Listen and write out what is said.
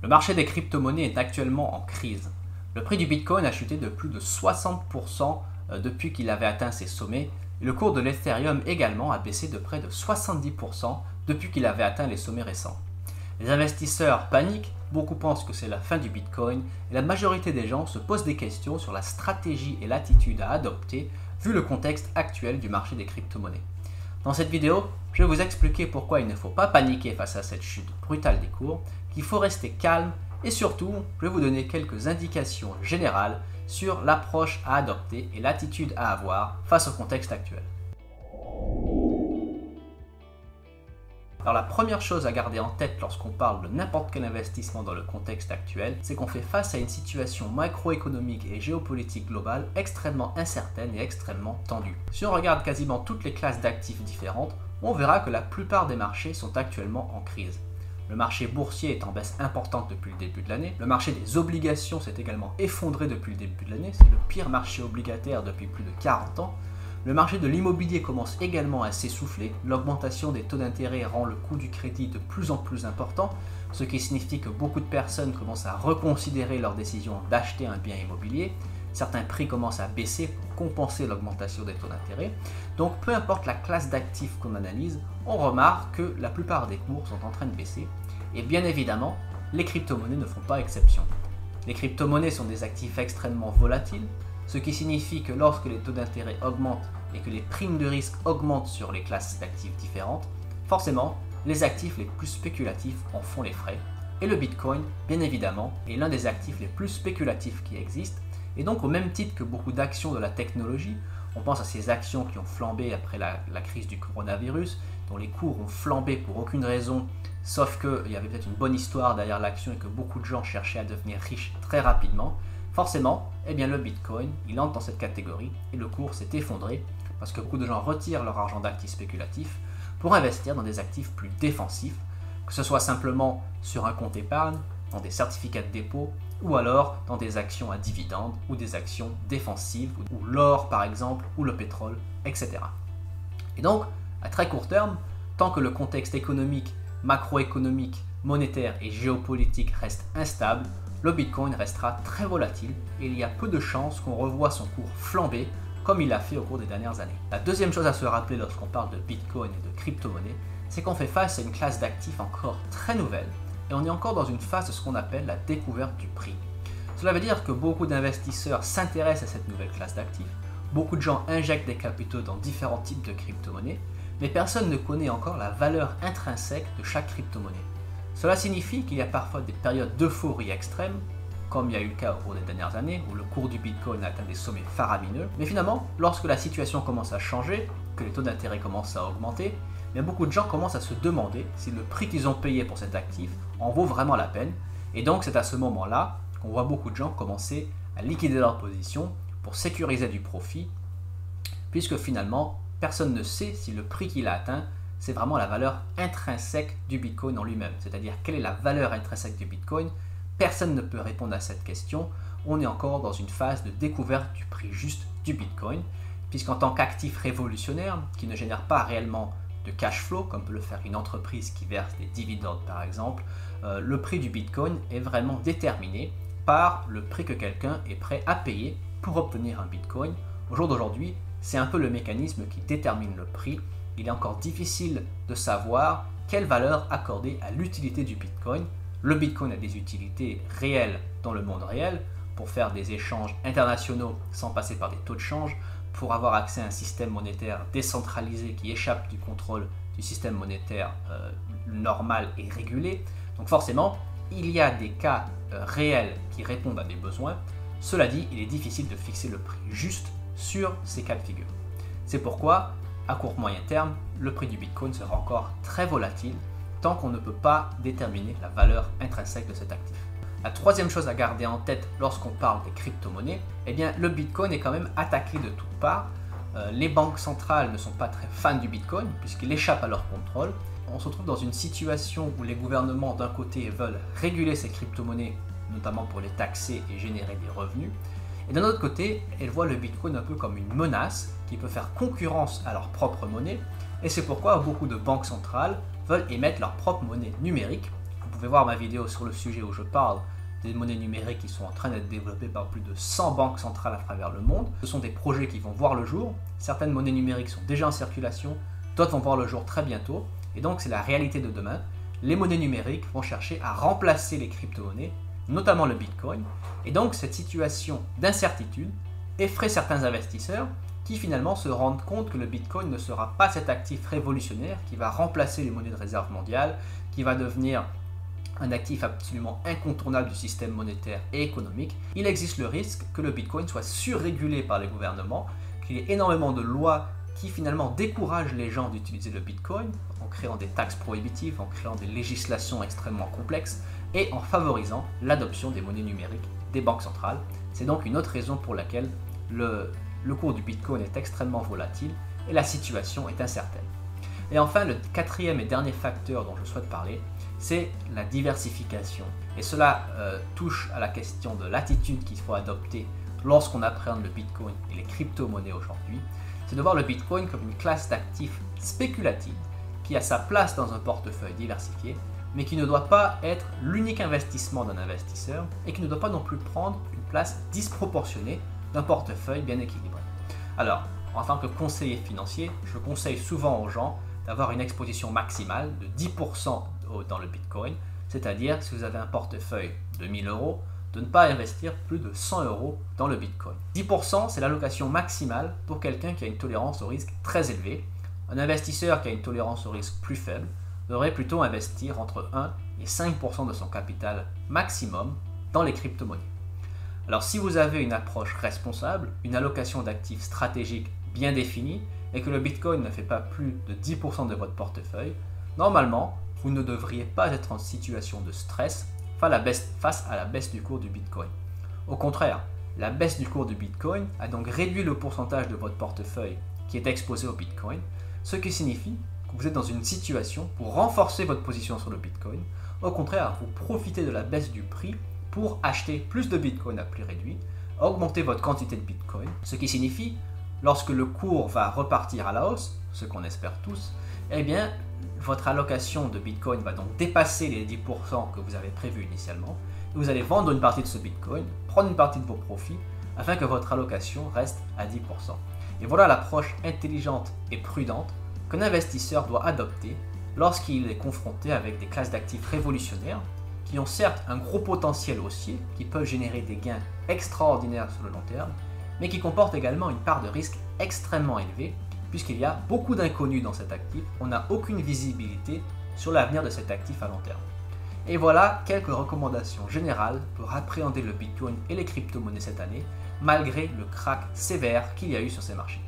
Le marché des crypto-monnaies est actuellement en crise. Le prix du Bitcoin a chuté de plus de 60% depuis qu'il avait atteint ses sommets, et le cours de l'Ethereum également a baissé de près de 70% depuis qu'il avait atteint les sommets récents. Les investisseurs paniquent, beaucoup pensent que c'est la fin du Bitcoin, et la majorité des gens se posent des questions sur la stratégie et l'attitude à adopter vu le contexte actuel du marché des crypto-monnaies. Dans cette vidéo, je vais vous expliquer pourquoi il ne faut pas paniquer face à cette chute brutale des cours, qu'il faut rester calme et surtout, je vais vous donner quelques indications générales sur l'approche à adopter et l'attitude à avoir face au contexte actuel. Alors la première chose à garder en tête lorsqu'on parle de n'importe quel investissement dans le contexte actuel, c'est qu'on fait face à une situation macroéconomique et géopolitique globale extrêmement incertaine et extrêmement tendue. Si on regarde quasiment toutes les classes d'actifs différentes, on verra que la plupart des marchés sont actuellement en crise. Le marché boursier est en baisse importante depuis le début de l'année. Le marché des obligations s'est également effondré depuis le début de l'année. C'est le pire marché obligataire depuis plus de 40 ans. Le marché de l'immobilier commence également à s'essouffler. L'augmentation des taux d'intérêt rend le coût du crédit de plus en plus important, ce qui signifie que beaucoup de personnes commencent à reconsidérer leur décision d'acheter un bien immobilier. Certains prix commencent à baisser pour compenser l'augmentation des taux d'intérêt. Donc peu importe la classe d'actifs qu'on analyse, on remarque que la plupart des cours sont en train de baisser. Et bien évidemment, les crypto-monnaies ne font pas exception. Les crypto-monnaies sont des actifs extrêmement volatiles, ce qui signifie que lorsque les taux d'intérêt augmentent et que les primes de risque augmentent sur les classes d'actifs différentes, forcément, les actifs les plus spéculatifs en font les frais. Et le Bitcoin, bien évidemment, est l'un des actifs les plus spéculatifs qui existent. Et donc, au même titre que beaucoup d'actions de la technologie, on pense à ces actions qui ont flambé après la crise du coronavirus, dont les cours ont flambé pour aucune raison, sauf qu'il y avait peut-être une bonne histoire derrière l'action et que beaucoup de gens cherchaient à devenir riches très rapidement. Forcément, eh bien le Bitcoin, il entre dans cette catégorie et le cours s'est effondré parce que beaucoup de gens retirent leur argent d'actifs spéculatifs pour investir dans des actifs plus défensifs, que ce soit simplement sur un compte épargne, dans des certificats de dépôt ou alors dans des actions à dividendes ou des actions défensives ou l'or par exemple ou le pétrole, etc. Et donc, à très court terme, tant que le contexte économique, macroéconomique, monétaire et géopolitique reste instable, le Bitcoin restera très volatile et il y a peu de chances qu'on revoie son cours flamber comme il l'a fait au cours des dernières années. La deuxième chose à se rappeler lorsqu'on parle de Bitcoin et de crypto-monnaie, c'est qu'on fait face à une classe d'actifs encore très nouvelle et on est encore dans une phase de ce qu'on appelle la découverte du prix. Cela veut dire que beaucoup d'investisseurs s'intéressent à cette nouvelle classe d'actifs, beaucoup de gens injectent des capitaux dans différents types de crypto-monnaies, mais personne ne connaît encore la valeur intrinsèque de chaque crypto-monnaie. Cela signifie qu'il y a parfois des périodes d'euphorie extrême, comme il y a eu le cas au cours des dernières années, où le cours du Bitcoin a atteint des sommets faramineux. Mais finalement, lorsque la situation commence à changer, que les taux d'intérêt commencent à augmenter, bien beaucoup de gens commencent à se demander si le prix qu'ils ont payé pour cet actif en vaut vraiment la peine. Et donc c'est à ce moment-là qu'on voit beaucoup de gens commencer à liquider leur position pour sécuriser du profit, puisque finalement, personne ne sait si le prix qu'il a atteint c'est vraiment la valeur intrinsèque du Bitcoin en lui-même. C'est-à-dire, quelle est la valeur intrinsèque du Bitcoin? Personne ne peut répondre à cette question. On est encore dans une phase de découverte du prix juste du Bitcoin, puisqu'en tant qu'actif révolutionnaire, qui ne génère pas réellement de cash flow, comme peut le faire une entreprise qui verse des dividendes par exemple, le prix du Bitcoin est vraiment déterminé par le prix que quelqu'un est prêt à payer pour obtenir un Bitcoin. Au jour d'aujourd'hui, c'est un peu le mécanisme qui détermine le prix. Il est encore difficile de savoir quelle valeur accorder à l'utilité du Bitcoin. Le Bitcoin a des utilités réelles dans le monde réel, pour faire des échanges internationaux sans passer par des taux de change, pour avoir accès à un système monétaire décentralisé qui échappe du contrôle du système monétaire normal et régulé. Donc forcément, il y a des cas réels qui répondent à des besoins. Cela dit, il est difficile de fixer le prix juste sur ces cas de figure. C'est pourquoi, à court-moyen terme, le prix du Bitcoin sera encore très volatile tant qu'on ne peut pas déterminer la valeur intrinsèque de cet actif. La troisième chose à garder en tête lorsqu'on parle des crypto-monnaies, eh bien le Bitcoin est quand même attaqué de toutes parts. Les banques centrales ne sont pas très fans du Bitcoin puisqu'il échappe à leur contrôle. On se trouve dans une situation où les gouvernements d'un côté veulent réguler ces crypto-monnaies, notamment pour les taxer et générer des revenus. Et d'un autre côté, elles voient le Bitcoin un peu comme une menace qui peut faire concurrence à leur propre monnaie. Et c'est pourquoi beaucoup de banques centrales veulent émettre leur propre monnaie numérique. Vous pouvez voir ma vidéo sur le sujet où je parle des monnaies numériques qui sont en train d'être développées par plus de 100 banques centrales à travers le monde. Ce sont des projets qui vont voir le jour. Certaines monnaies numériques sont déjà en circulation, d'autres vont voir le jour très bientôt. Et donc c'est la réalité de demain. Les monnaies numériques vont chercher à remplacer les crypto-monnaies, notamment le Bitcoin. Et donc cette situation d'incertitude effraie certains investisseurs qui finalement se rendent compte que le Bitcoin ne sera pas cet actif révolutionnaire qui va remplacer les monnaies de réserve mondiale, qui va devenir un actif absolument incontournable du système monétaire et économique. Il existe le risque que le Bitcoin soit surrégulé par les gouvernements, qu'il y ait énormément de lois qui finalement découragent les gens d'utiliser le Bitcoin en créant des taxes prohibitives, en créant des législations extrêmement complexes et en favorisant l'adoption des monnaies numériques des banques centrales. C'est donc une autre raison pour laquelle le cours du Bitcoin est extrêmement volatile et la situation est incertaine. Et enfin, le quatrième et dernier facteur dont je souhaite parler, c'est la diversification. Et cela touche à la question de l'attitude qu'il faut adopter lorsqu'on appréhende le Bitcoin et les crypto-monnaies aujourd'hui. C'est de voir le Bitcoin comme une classe d'actifs spéculatifs qui a sa place dans un portefeuille diversifié, mais qui ne doit pas être l'unique investissement d'un investisseur et qui ne doit pas non plus prendre une place disproportionnée d'un portefeuille bien équilibré. Alors, en tant que conseiller financier, je conseille souvent aux gens d'avoir une exposition maximale de 10% dans le Bitcoin, c'est-à-dire si vous avez un portefeuille de 1000 euros, de ne pas investir plus de 100 euros dans le Bitcoin. 10% c'est l'allocation maximale pour quelqu'un qui a une tolérance au risque très élevée. Un investisseur qui a une tolérance au risque plus faible devrait plutôt investir entre 1 et 5% de son capital maximum dans les crypto-monnaies. Alors si vous avez une approche responsable, une allocation d'actifs stratégiques bien définie et que le Bitcoin ne fait pas plus de 10% de votre portefeuille, normalement, vous ne devriez pas être en situation de stress face à la baisse du cours du Bitcoin. Au contraire, la baisse du cours du Bitcoin a donc réduit le pourcentage de votre portefeuille qui est exposé au Bitcoin, ce qui signifie que vous êtes dans une situation pour renforcer votre position sur le Bitcoin. Au contraire, vous profitez de la baisse du prix pour acheter plus de Bitcoin à prix réduit, augmenter votre quantité de Bitcoin, ce qui signifie, lorsque le cours va repartir à la hausse, ce qu'on espère tous, eh bien, votre allocation de Bitcoin va donc dépasser les 10% que vous avez prévus initialement, et vous allez vendre une partie de ce Bitcoin, prendre une partie de vos profits, afin que votre allocation reste à 10%. Et voilà l'approche intelligente et prudente qu'un investisseur doit adopter lorsqu'il est confronté avec des classes d'actifs révolutionnaires, qui ont certes un gros potentiel haussier, qui peuvent générer des gains extraordinaires sur le long terme, mais qui comportent également une part de risque extrêmement élevée, puisqu'il y a beaucoup d'inconnus dans cet actif, on n'a aucune visibilité sur l'avenir de cet actif à long terme. Et voilà quelques recommandations générales pour appréhender le Bitcoin et les crypto-monnaies cette année, malgré le krach sévère qu'il y a eu sur ces marchés.